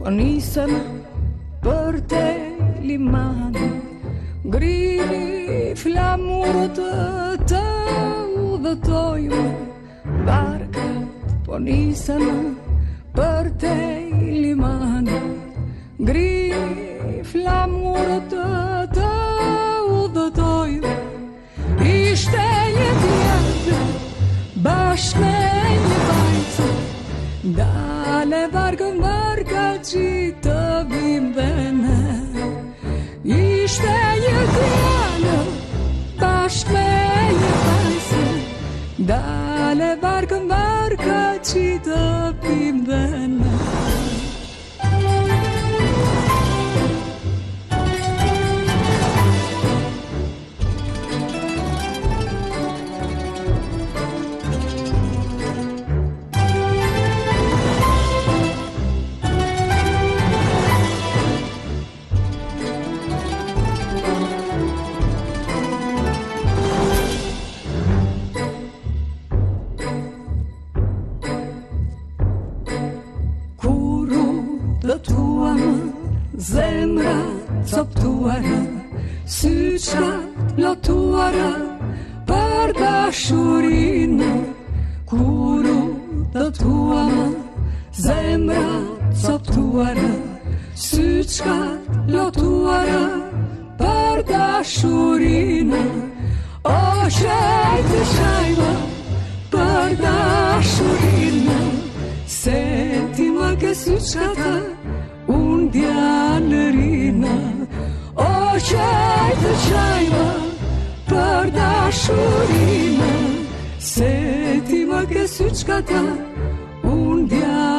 po nisëm për te limani, ngrini flamurët të udhëtojmë, barkat po nisëm për te limani, ngrini flamurët të udhëtojmë. Ishte një djallë bashkë me një bajtë, dale vargën varga që të bim dhe ne. Ishte një djallë bashkë me një bajtë, dale vargën varga që të bim dhe ne. Zemra coptuara, syçrat lotuara për dashurinë, kur u dëtuam, zemra coptuara, syçrat lotuara për dashurinë. O shajtë shajva për dashurinë, se ti më ke syçrata unë djallërina. O qajtë qajma për dashurina, se ti më ke syçkata unë djallërina.